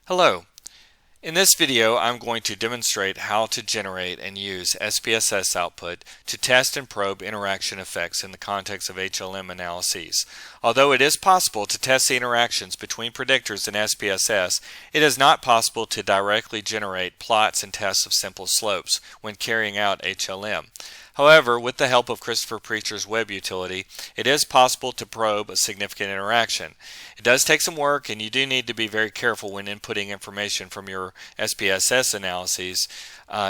Hello. In this video, I'm going to demonstrate how to generate and use SPSS output to test and probe interaction effects in the context of HLM analyses. Although it is possible to test the interactions between predictors in SPSS, it is not possible to directly generate plots and tests of simple slopes when carrying out HLM. However, with the help of Christopher Preacher's web utility, it is possible to probe a significant interaction. It does take some work, and you do need to be very careful when inputting information from your SPSS analyses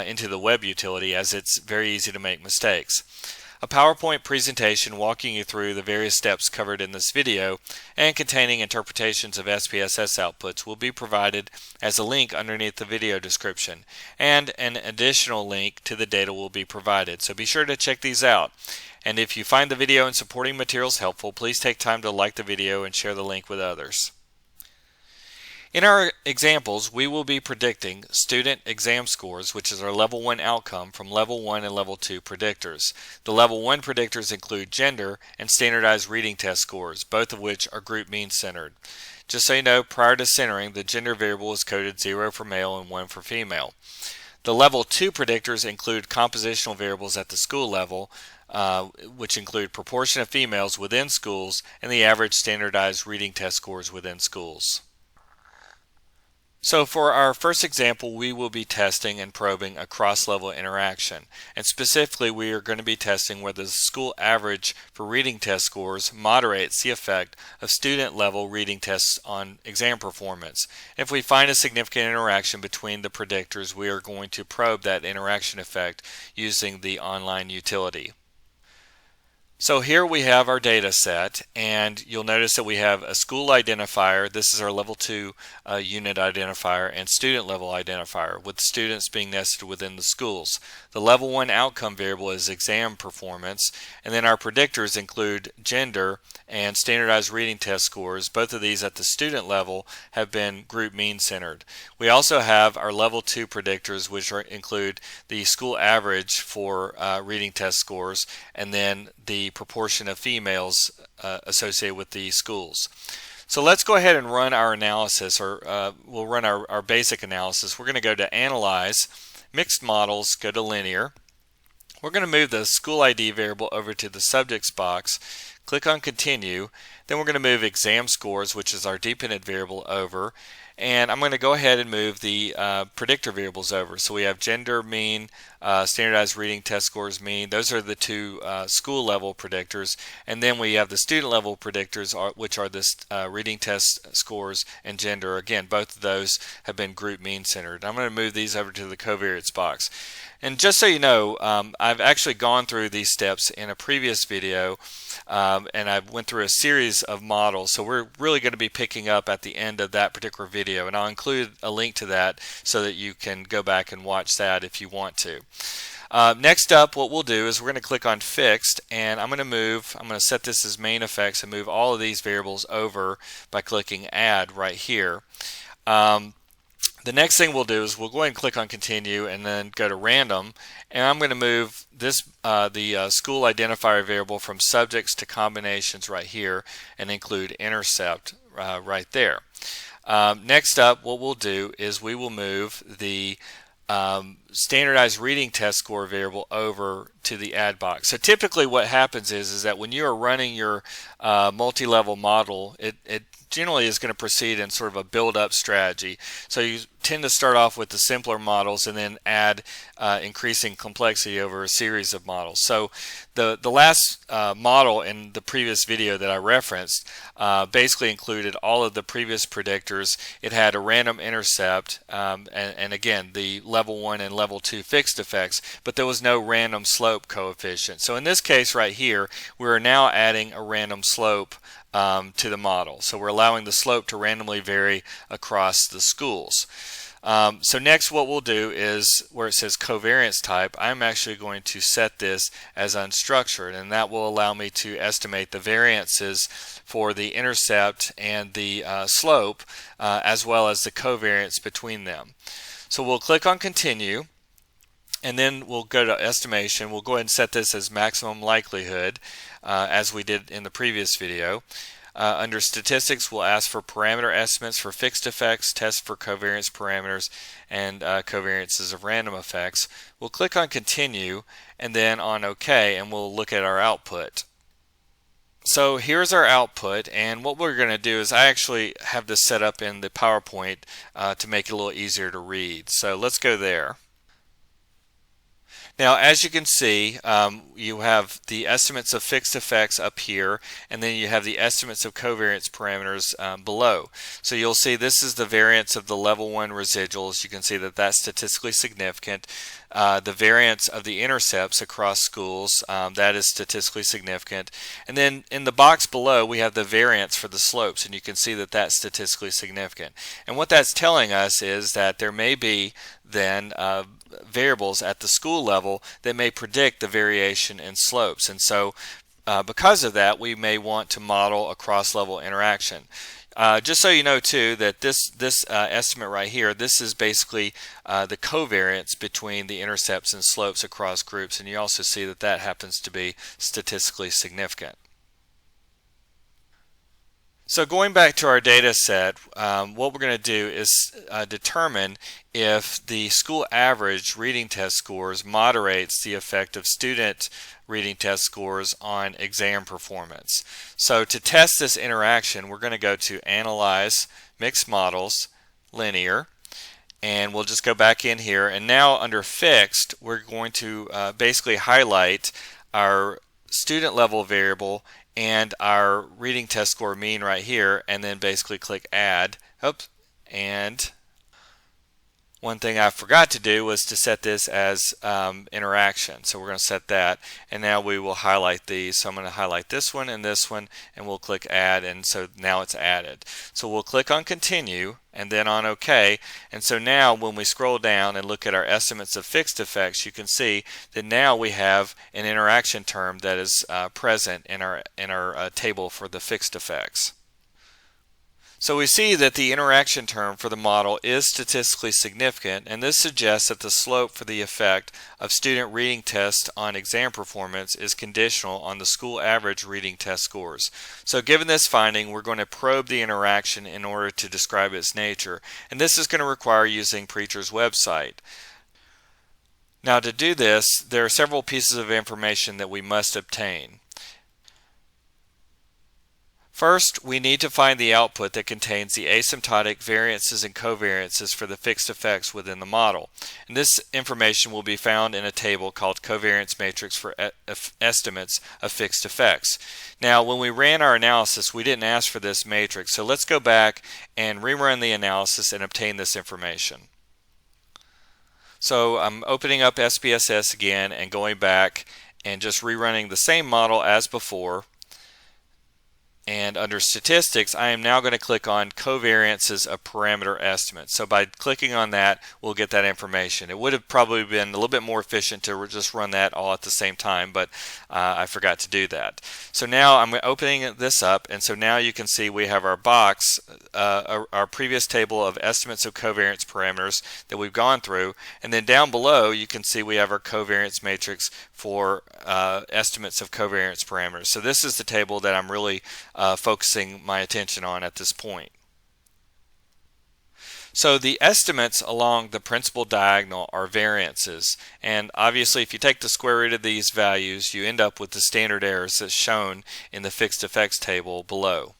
into the web utility, as it's very easy to make mistakes. A PowerPoint presentation walking you through the various steps covered in this video and containing interpretations of SPSS outputs will be provided as a link underneath the video description, and an additional link to the data will be provided, so be sure to check these out. And if you find the video and supporting materials helpful, please take time to like the video and share the link with others. In our examples, we will be predicting student exam scores, which is our level 1 outcome, from level 1 and level 2 predictors. The level 1 predictors include gender and standardized reading test scores, both of which are group mean centered. Just so you know, prior to centering, the gender variable is coded 0 for male and 1 for female. The level 2 predictors include compositional variables at the school level, which include proportion of females within schools and the average standardized reading test scores within schools. So for our first example, we will be testing and probing a cross-level interaction. And specifically, we are going to be testing whether the school average for reading test scores moderates the effect of student-level reading tests on exam performance. If we find a significant interaction between the predictors, we are going to probe that interaction effect using the online utility. So here we have our data set, and you'll notice that we have a school identifier. This is our level 2 unit identifier, and student level identifier, with students being nested within the schools. The level 1 outcome variable is exam performance, and then our predictors include gender and standardized reading test scores. Both of these at the student level have been group mean centered. We also have our level 2 predictors, which include the school average for reading test scores, and then the proportion of females associated with the schools. So let's go ahead and run our analysis, or we'll run our basic analysis. We're going to go to Analyze, Mixed Models, go to Linear. We're going to move the school ID variable over to the Subjects box, click on Continue, then we're going to move Exam Scores, which is our dependent variable, over, and I'm going to go ahead and move the predictor variables over. So we have gender mean, standardized reading test scores mean. Those are the two school level predictors, and then we have the student level predictors, which are the reading test scores and gender. Again, both of those have been group mean centered. I'm going to move these over to the covariance box. And just so you know, I've actually gone through these steps in a previous video, and I went through a series of models, so we're really going to be picking up at the end of that particular video, and I'll include a link to that so that you can go back and watch that if you want to. Next up, what we'll do is we're going to click on Fixed, and I'm going to set this as Main Effects and move all of these variables over by clicking Add right here. The next thing we'll do is we'll go ahead and click on Continue and then go to Random, and I'm going to move this the school identifier variable from subjects to combinations right here and include intercept right there. Next up, what we'll do is we will move the standardized reading test score variable over to the add box. So typically what happens is that when you are running your multi-level model, it generally is going to proceed in sort of a build-up strategy. So you tend to start off with the simpler models and then add increasing complexity over a series of models. So the last model in the previous video that I referenced basically included all of the previous predictors. It had a random intercept and again the level 1 and level 2 fixed effects, but there was no random slope coefficient. So in this case right here, we're now adding a random slope to the model. So we're allowing the slope to randomly vary across the schools. So next what we'll do is where it says covariance type, I'm actually going to set this as unstructured, and that will allow me to estimate the variances for the intercept and the slope as well as the covariance between them. So we'll click on Continue, and then we'll go to Estimation. We'll go ahead and set this as maximum likelihood as we did in the previous video. Under statistics, we'll ask for parameter estimates for fixed effects, test for covariance parameters, and covariances of random effects. We'll click on continue and then on OK, and we'll look at our output. So here's our output, and what we're going to do is I actually have this set up in the PowerPoint to make it a little easier to read. So let's go there. Now, as you can see, you have the estimates of fixed effects up here, and then you have the estimates of covariance parameters below. So you'll see this is the variance of the level 1 residuals. You can see that that's statistically significant. The variance of the intercepts across schools, that is statistically significant. And then in the box below, we have the variance for the slopes, and you can see that that's statistically significant. And what that's telling us is that there may be then variables at the school level that may predict the variation in slopes, and so because of that we may want to model a cross-level interaction. Just so you know too that this estimate right here, this is basically the covariance between the intercepts and slopes across groups, and you also see that that happens to be statistically significant. So going back to our data set, what we're going to do is determine if the school average reading test scores moderates the effect of student reading test scores on exam performance. So to test this interaction, we're going to go to Analyze, Mixed Models, Linear, and we'll just go back in here, and now under Fixed, we're going to basically highlight our student level variable and our reading test score mean right here, and then basically click Add. Oops. And one thing I forgot to do was to set this as interaction. So we're going to set that, and now we will highlight these. So I'm going to highlight this one, and we'll click Add, and so now it's added. So we'll click on Continue and then on OK, and so now when we scroll down and look at our estimates of fixed effects, you can see that now we have an interaction term that is present in our table for the fixed effects. So we see that the interaction term for the model is statistically significant, and this suggests that the slope for the effect of student reading tests on exam performance is conditional on the school average reading test scores. So given this finding, we're going to probe the interaction in order to describe its nature, and this is going to require using Preacher's website. Now to do this, there are several pieces of information that we must obtain. First, we need to find the output that contains the asymptotic variances and covariances for the fixed effects within the model. And this information will be found in a table called Covariance Matrix for Estimates of Fixed Effects. Now, when we ran our analysis, we didn't ask for this matrix, so let's go back and rerun the analysis and obtain this information. So I'm opening up SPSS again and going back and just rerunning the same model as before. And under statistics, I am now going to click on covariances of parameter estimates. So by clicking on that, we'll get that information. It would have probably been a little bit more efficient to just run that all at the same time, but I forgot to do that. So now I'm opening this up, and so now you can see we have our box, our previous table of estimates of covariance parameters that we've gone through, and then down below you can see we have our covariance matrix for estimates of covariance parameters. So this is the table that I'm really focusing my attention on at this point. So the estimates along the principal diagonal are variances, and obviously if you take the square root of these values, you end up with the standard errors that's shown in the fixed effects table below.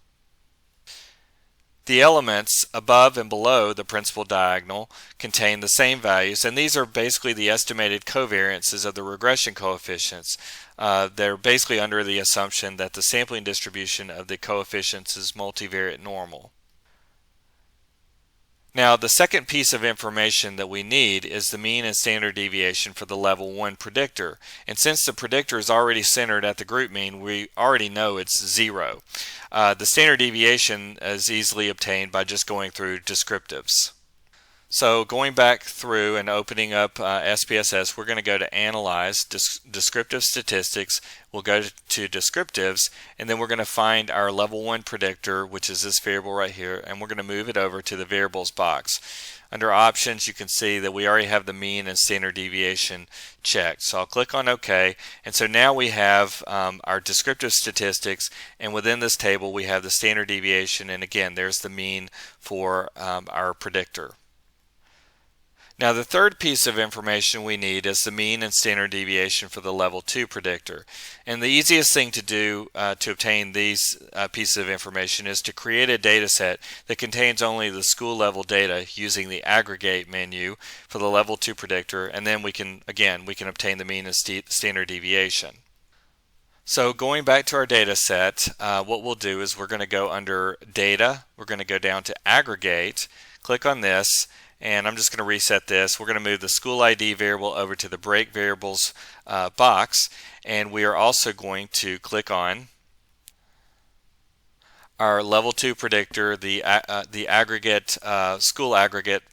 The elements above and below the principal diagonal contain the same values, and these are basically the estimated covariances of the regression coefficients. They're basically under the assumption that the sampling distribution of the coefficients is multivariate normal. Now, the second piece of information that we need is the mean and standard deviation for the level 1 predictor. And since the predictor is already centered at the group mean, we already know it's 0. The standard deviation is easily obtained by just going through descriptives. So going back through and opening up SPSS, we're going to go to Analyze, Descriptive Statistics. We'll go to Descriptives, and then we're going to find our level 1 predictor, which is this variable right here, and we're going to move it over to the variables box. Under options, you can see that we already have the mean and standard deviation checked. So I'll click on OK, and so now we have our descriptive statistics, and within this table we have the standard deviation, and again there's the mean for our predictor. Now the third piece of information we need is the mean and standard deviation for the level 2 predictor. And the easiest thing to do to obtain these pieces of information is to create a data set that contains only the school level data using the aggregate menu for the level 2 predictor, and then we can obtain the mean and standard deviation. So going back to our data set, what we'll do is we're going to go under data, we're going to go down to aggregate, click on this, and I'm just going to reset this. We're going to move the school ID variable over to the break variables box, and we are also going to click on our level 2 predictor, the aggregate school aggregate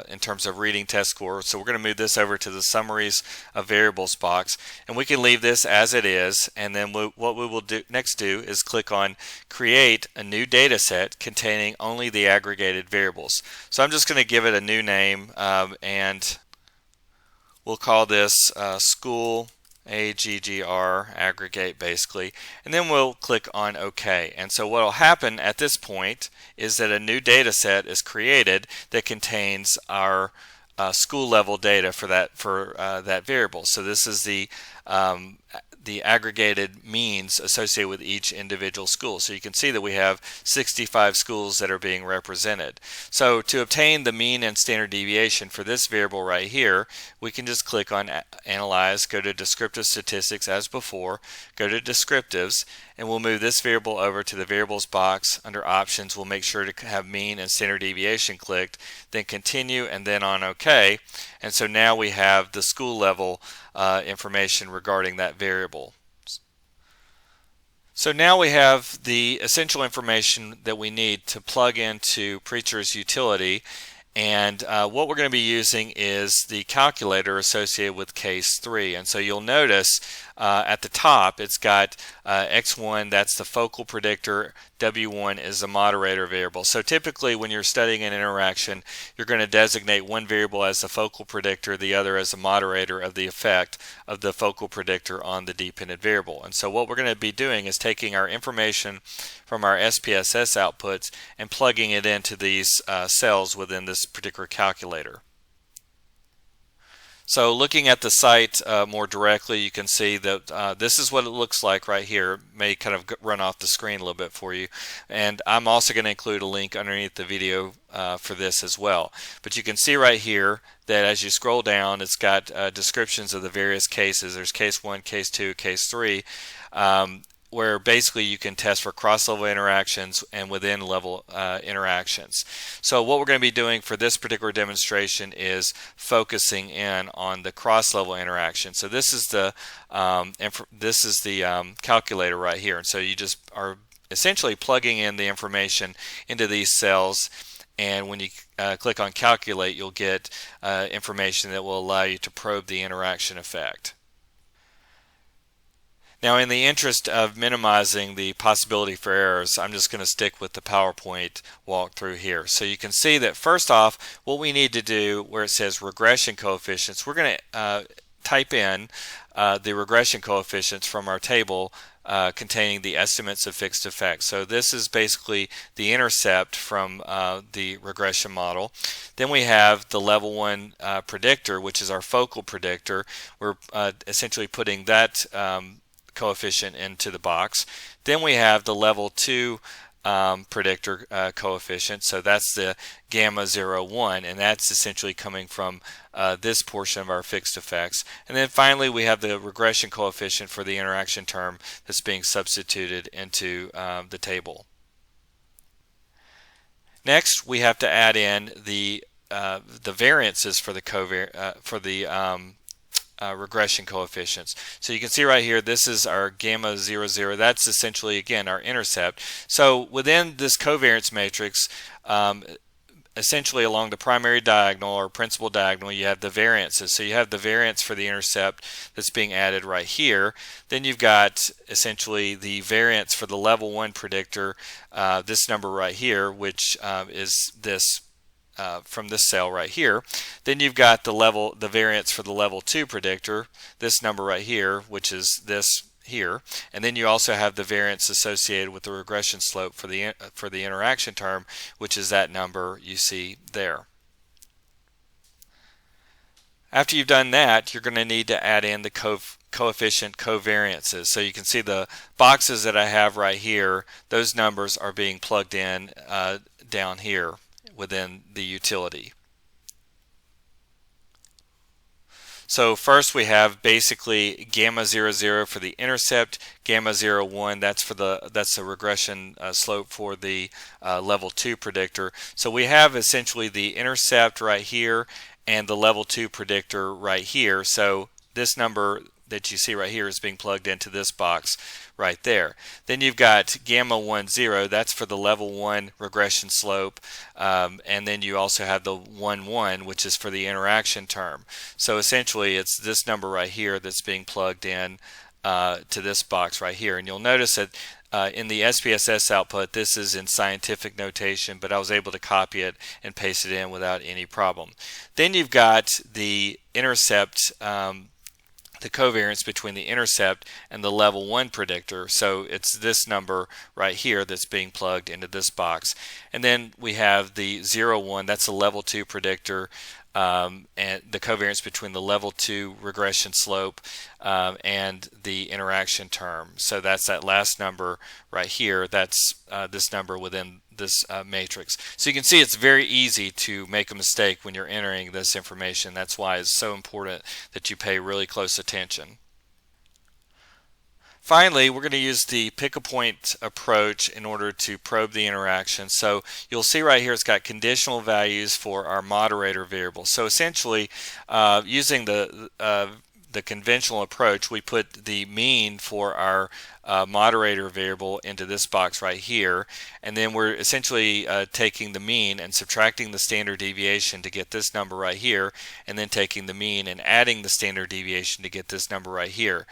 in terms of reading test score. So we're going to move this over to the summaries of variables box, and we can leave this as it is, and then what we will do is click on create a new data set containing only the aggregated variables. So I'm just going to give it a new name, and we'll call this school AGGR, aggregate basically, and then we'll click on OK. And so what will happen at this point is that a new data set is created that contains our school level data for that variable. So this is the aggregated means associated with each individual school. So you can see that we have 65 schools that are being represented. So to obtain the mean and standard deviation for this variable right here, we can just click on Analyze, go to Descriptive Statistics as before, go to Descriptives, and we'll move this variable over to the Variables box. Under Options, we'll make sure to have Mean and Standard Deviation clicked, then Continue, and then on OK. And so now we have the school level information regarding that variable. So now we have the essential information that we need to plug into Preacher's utility, and what we're going to be using is the calculator associated with case 3. And so you'll notice at the top it's got x1, that's the focal predictor, w1 is the moderator variable. So typically when you're studying an interaction, you're going to designate one variable as the focal predictor, the other as the moderator of the effect of the focal predictor on the dependent variable. And so what we're going to be doing is taking our information from our SPSS outputs and plugging it into these cells within this particular calculator. So looking at the site more directly, you can see that this is what it looks like right here. It may kind of run off the screen a little bit for you, and I'm also going to include a link underneath the video for this as well. But you can see right here that as you scroll down, it's got descriptions of the various cases. There's case 1, case 2, case 3, where basically you can test for cross-level interactions and within level interactions. So what we're going to be doing for this particular demonstration is focusing in on the cross-level interaction. So this is the calculator right here, and so you just are essentially plugging in the information into these cells, and when you click on calculate, you'll get information that will allow you to probe the interaction effect. Now, in the interest of minimizing the possibility for errors, I'm just going to stick with the PowerPoint walkthrough here. So you can see that first off, what we need to do where it says regression coefficients, we're going to type in the regression coefficients from our table containing the estimates of fixed effects. So this is basically the intercept from the regression model. Then we have the level 1 predictor, which is our focal predictor. We're essentially putting that coefficient into the box. Then we have the level 2 predictor coefficient, so that's the gamma 0, 1, and that's essentially coming from this portion of our fixed effects. And then finally we have the regression coefficient for the interaction term that's being substituted into the table. Next, we have to add in the variances for the regression coefficients. So you can see right here, this is our gamma 0, 0. That's essentially, again, our intercept. So within this covariance matrix, essentially along the primary diagonal or principal diagonal, you have the variances. So you have the variance for the intercept that's being added right here. Then you've got essentially the variance for the level 1 predictor, this number right here, which is this from this cell right here. Then you've got the variance for the level 2 predictor, this number right here, which is this here, and then you also have the variance associated with the regression slope for the interaction term, which is that number you see there. After you've done that, you're going to need to add in the coefficient covariances. So you can see the boxes that I have right here, those numbers are being plugged in down here within the utility. So first we have basically gamma 0, 0 for the intercept, gamma 0, 1, that's the regression slope for the level 2 predictor. So we have essentially the intercept right here and the level 2 predictor right here. So this number that you see right here is being plugged into this box right there. Then you've got gamma 1, 0, that's for the level 1 regression slope, and then you also have the 1, 1, which is for the interaction term. So essentially it's this number right here that's being plugged in to this box right here. And you'll notice that in the SPSS output, this is in scientific notation, but I was able to copy it and paste it in without any problem. Then you've got the intercept, the covariance between the intercept and the level 1 predictor. So it's this number right here that's being plugged into this box. And then we have the 0, 1, that's the level 2 predictor, and the covariance between the level 2 regression slope and the interaction term. So that's that last number right here. That's this number within this matrix. So you can see it's very easy to make a mistake when you're entering this information. That's why it's so important that you pay really close attention. Finally, we're going to use the pick-a-point approach in order to probe the interaction. So you'll see right here it's got conditional values for our moderator variable. So essentially, using the conventional approach, we put the mean for our moderator variable into this box right here, and then we're essentially taking the mean and subtracting the standard deviation to get this number right here, and then taking the mean and adding the standard deviation to get this number right here.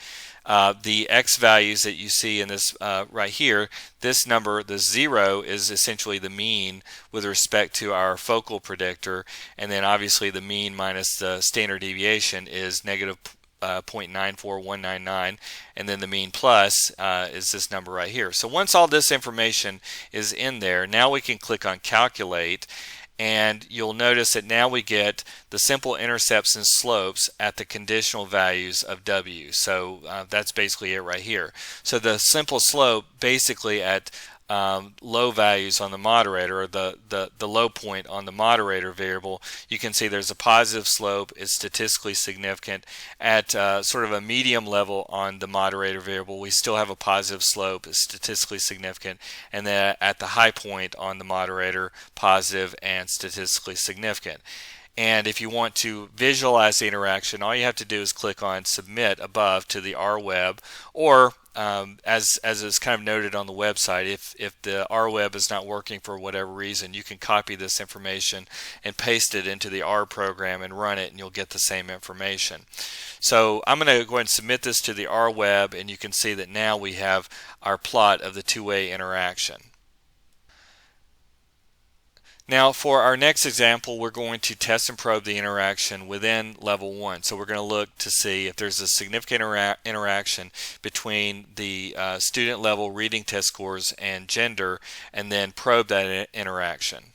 The x values that you see in this right here, this number, the 0, is essentially the mean with respect to our focal predictor, and then obviously the mean minus the standard deviation is negative 0.94199, and then the mean plus is this number right here. So once all this information is in there, now we can click on calculate, and you'll notice that now we get the simple intercepts and slopes at the conditional values of W. So that's basically it right here. So the simple slope basically at low values on the moderator, or the low point on the moderator variable, you can see there's a positive slope. It's statistically significant. At sort of a medium level on the moderator variable, we still have a positive slope. It's statistically significant. And then at the high point on the moderator, positive and statistically significant. And if you want to visualize the interaction, all you have to do is click on Submit above to the RWeb, or as is kind of noted on the website, if the RWeb is not working for whatever reason, you can copy this information and paste it into the R program and run it, and you'll get the same information. So I'm going to go ahead and submit this to the RWeb, and you can see that now we have our plot of the two-way interaction. Now for our next example, we're going to test and probe the interaction within level 1. So we're going to look to see if there's a significant interaction between the student level reading test scores and gender, and then probe that interaction.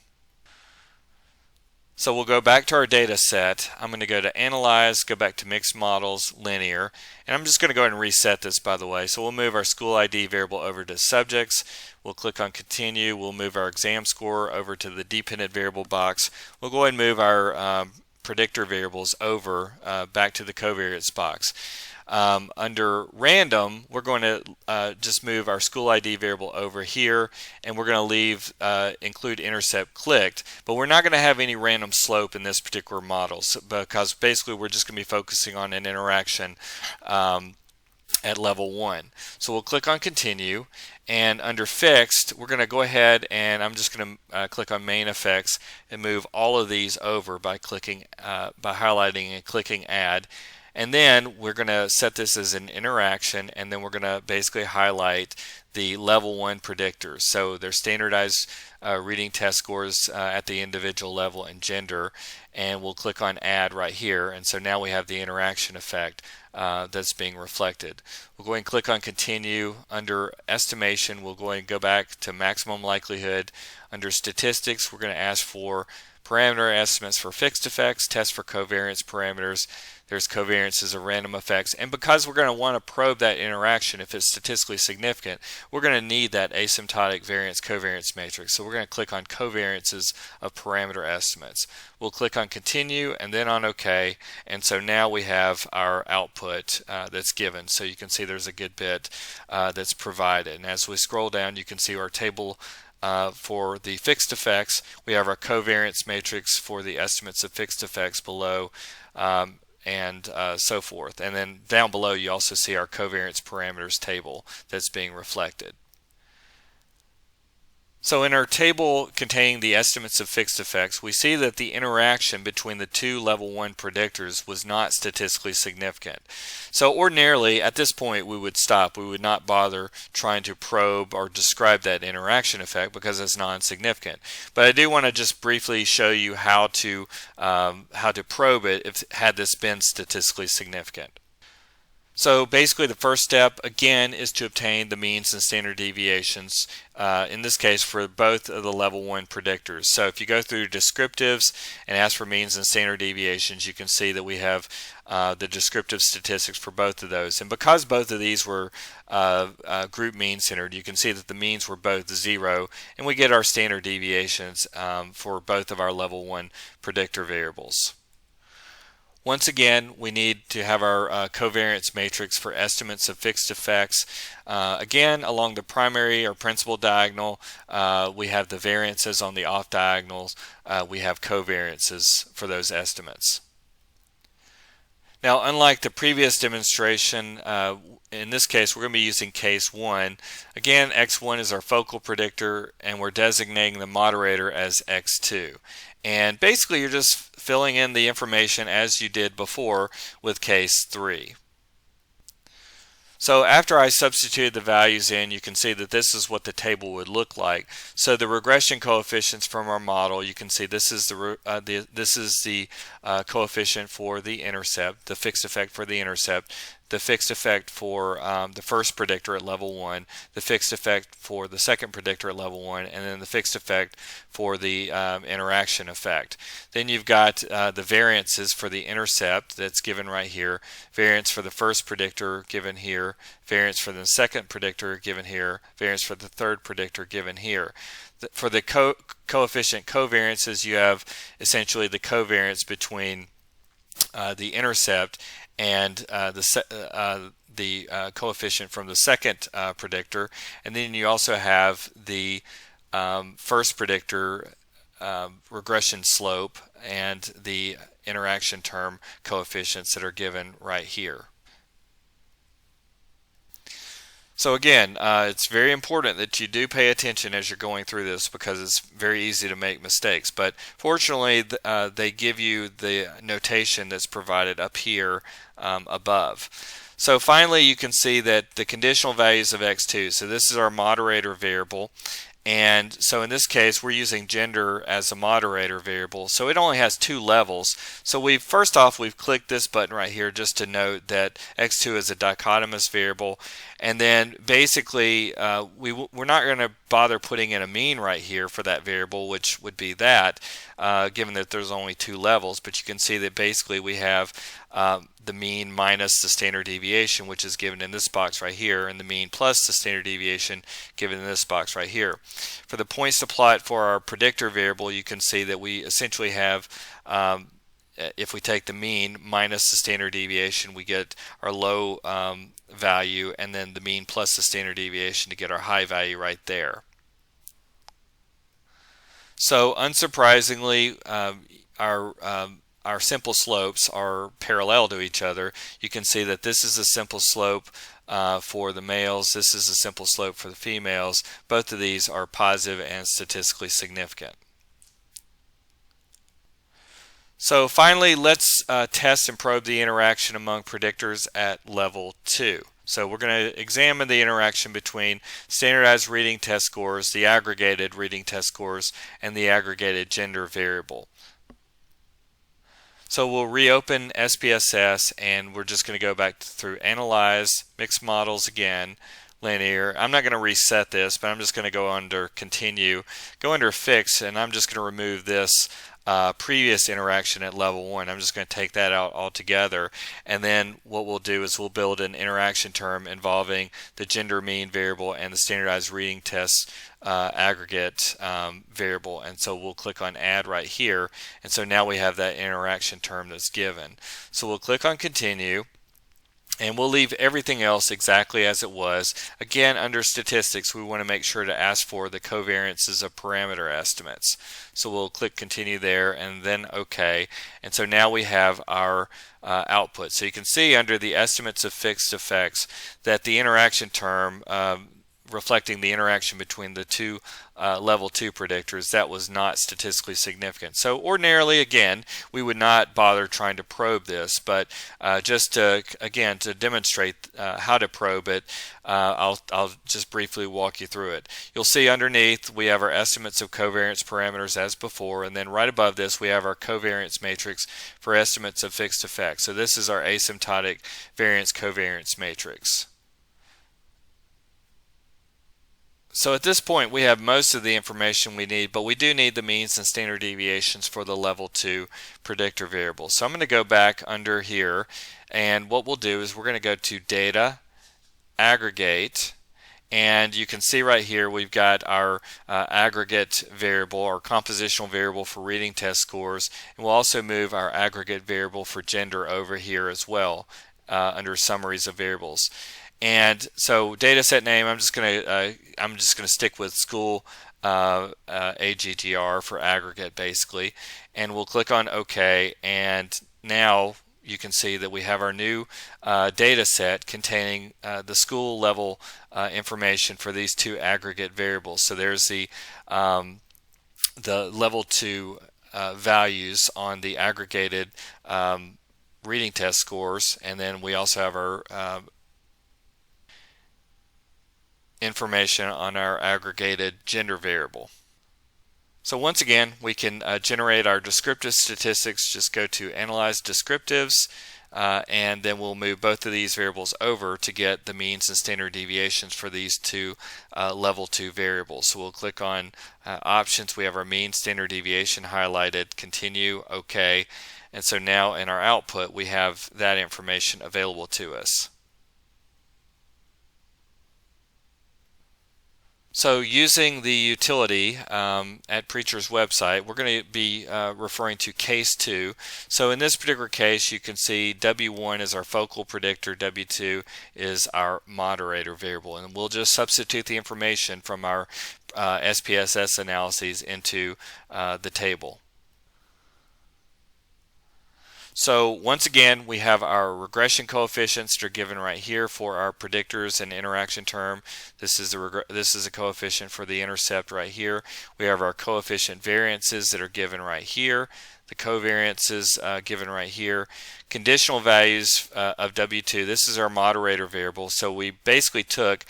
So we'll go back to our data set. I'm going to go to Analyze, go back to Mixed Models, Linear, and I'm just going to go ahead and reset this, by the way. So we'll move our school ID variable over to Subjects. We'll click on Continue. We'll move our exam score over to the Dependent Variable box. We'll go ahead and move our predictor variables over back to the covariance box. Under Random, we're going to just move our school ID variable over here, and we're going to leave Include Intercept clicked, but we're not going to have any random slope in this particular model, because basically we're just going to be focusing on an interaction at level 1. So we'll click on Continue, and under Fixed, we're going to go ahead and I'm just going to click on Main Effects and move all of these over by clicking, by highlighting and clicking Add. And then we're going to set this as an interaction, and then we're going to basically highlight the level 1 predictors. So they're standardized reading test scores at the individual level and gender, and we'll click on add right here, and so now we have the interaction effect that's being reflected. We'll go ahead and click on continue. Under estimation, we'll go ahead and go back to maximum likelihood. Under statistics, we're going to ask for parameter estimates for fixed effects, test for covariance parameters. There's covariances of random effects, and because we're going to want to probe that interaction if it's statistically significant, we're going to need that asymptotic variance covariance matrix. So we're going to click on covariances of parameter estimates. We'll click on continue and then on OK, and so now we have our output that's given. So you can see there's a good bit that's provided, and as we scroll down you can see our table for the fixed effects. We have our covariance matrix for the estimates of fixed effects below, and so forth. And then down below you also see our covariance parameters table that's being reflected. So in our table containing the estimates of fixed effects, we see that the interaction between the two level 1 predictors was not statistically significant. So ordinarily at this point we would stop. We would not bother trying to probe or describe that interaction effect because it's non-significant. But I do want to just briefly show you how to probe it if had this been statistically significant. So basically the first step again is to obtain the means and standard deviations, in this case for both of the level 1 predictors. So if you go through descriptives and ask for means and standard deviations, you can see that we have the descriptive statistics for both of those. And because both of these were group mean centered, you can see that the means were both 0, and we get our standard deviations for both of our level 1 predictor variables. Once again, we need to have our covariance matrix for estimates of fixed effects. Again, along the primary or principal diagonal, we have the variances. On the off diagonals, we have covariances for those estimates. Now, unlike the previous demonstration, in this case we're going to be using case 1. Again, x1 is our focal predictor, and we're designating the moderator as x2. And basically you're just filling in the information as you did before with case 3. So after I substituted the values in, you can see that this is what the table would look like. So the regression coefficients from our model, you can see this is the coefficient for the intercept, the fixed effect for the intercept, the fixed effect for the first predictor at level 1, the fixed effect for the second predictor at level 1, and then the fixed effect for the interaction effect. Then you've got the variances for the intercept that's given right here, variance for the first predictor given here, variance for the second predictor given here, variance for the third predictor given here. For the coefficient covariances, you have essentially the covariance between the intercept and the coefficient from the second predictor, and then you also have the first predictor regression slope and the interaction term coefficients that are given right here. So again, it's very important that you do pay attention as you're going through this because it's very easy to make mistakes. But fortunately, they give you the notation that's provided up here above. So finally, you can see that the conditional values of x2, so this is our moderator variable. And so in this case we're using gender as a moderator variable, so it only has 2 levels. So first off we've clicked this button right here just to note that x2 is a dichotomous variable, and then basically we're not going to bother putting in a mean right here for that variable, which would be that, given that there's only 2 levels. But you can see that basically we have the mean minus the standard deviation, which is given in this box right here, and the mean plus the standard deviation given in this box right here. For the points to plot for our predictor variable, you can see that we essentially have, if we take the mean minus the standard deviation, we get our low value, and then the mean plus the standard deviation to get our high value right there. So unsurprisingly, our simple slopes are parallel to each other. You can see that this is a simple slope for the males, this is a simple slope for the females. Both of these are positive and statistically significant. So finally, let's test and probe the interaction among predictors at level 2. So we're going to examine the interaction between standardized reading test scores, the aggregated reading test scores, and the aggregated gender variable. So we'll reopen SPSS and we're just going to go back through Analyze, Mixed Models again, Linear. I'm not going to reset this, but I'm just going to go under Continue, go under Fix, and I'm just going to remove this previous interaction at level 1. I'm just going to take that out altogether, and then what we'll do is we'll build an interaction term involving the gender mean variable and the standardized reading test aggregate variable, and so we'll click on Add right here, and so now we have that interaction term that's given. So we'll click on Continue, and we'll leave everything else exactly as it was. Again, under statistics, we want to make sure to ask for the covariances of parameter estimates. So we'll click Continue there and then OK. And so now we have our output. So you can see under the estimates of fixed effects that the interaction term reflecting the interaction between the two level 2 predictors, that was not statistically significant. So ordinarily, again, we would not bother trying to probe this, but just to, again, to demonstrate how to probe it, I'll just briefly walk you through it. You'll see underneath we have our estimates of covariance parameters as before, and then right above this we have our covariance matrix for estimates of fixed effects. So this is our asymptotic variance covariance matrix. So at this point we have most of the information we need, but we do need the means and standard deviations for the level 2 predictor variable. So I'm going to go back under here, and what we'll do is we're going to go to Data, Aggregate, and you can see right here we've got our aggregate variable, or compositional variable for reading test scores, and we'll also move our aggregate variable for gender over here as well under Summaries of Variables. And so data set name, I'm just going to stick with school AGTR for aggregate basically, and we'll click on OK, and now you can see that we have our new data set containing the school level information for these two aggregate variables. So there's the level 2 values on the aggregated reading test scores, and then we also have our information on our aggregated gender variable. So once again, we can generate our descriptive statistics. Just go to Analyze Descriptives, and then we'll move both of these variables over to get the means and standard deviations for these two level 2 variables. So we'll click on Options. We have our mean standard deviation highlighted, Continue, OK, and so now in our output we have that information available to us. So using the utility at Preacher's website, we're going to be referring to case 2. So in this particular case, you can see W1 is our focal predictor, W2 is our moderator variable, and we'll just substitute the information from our SPSS analyses into the table. So once again, we have our regression coefficients that are given right here for our predictors and interaction term. This is a coefficient for the intercept right here. We have our coefficient variances that are given right here. The covariances given right here. Conditional values of W2. This is our moderator variable. So we basically took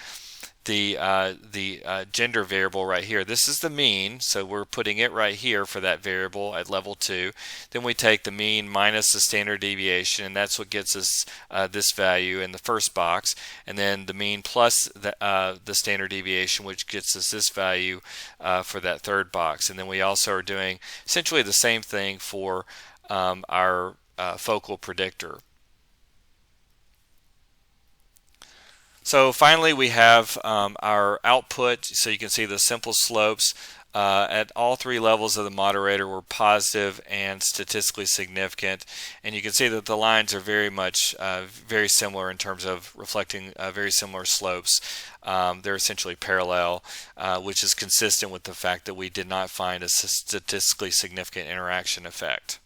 the gender variable right here. This is the mean, so we're putting it right here for that variable at level 2. Then we take the mean minus the standard deviation, and that's what gets us this value in the first box, and then the mean plus the standard deviation, which gets us this value for that third box. And then we also are doing essentially the same thing for our focal predictor. So finally we have our output. So you can see the simple slopes at all 3 levels of the moderator were positive and statistically significant, and you can see that the lines are very much very similar in terms of reflecting very similar slopes. They're essentially parallel, which is consistent with the fact that we did not find a statistically significant interaction effect.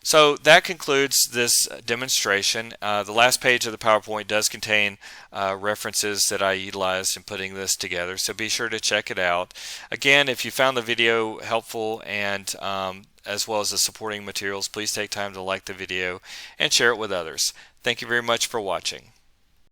So that concludes this demonstration. The last page of the PowerPoint does contain references that I utilized in putting this together, so be sure to check it out. Again, if you found the video helpful and as well as the supporting materials, please take time to like the video and share it with others. Thank you very much for watching.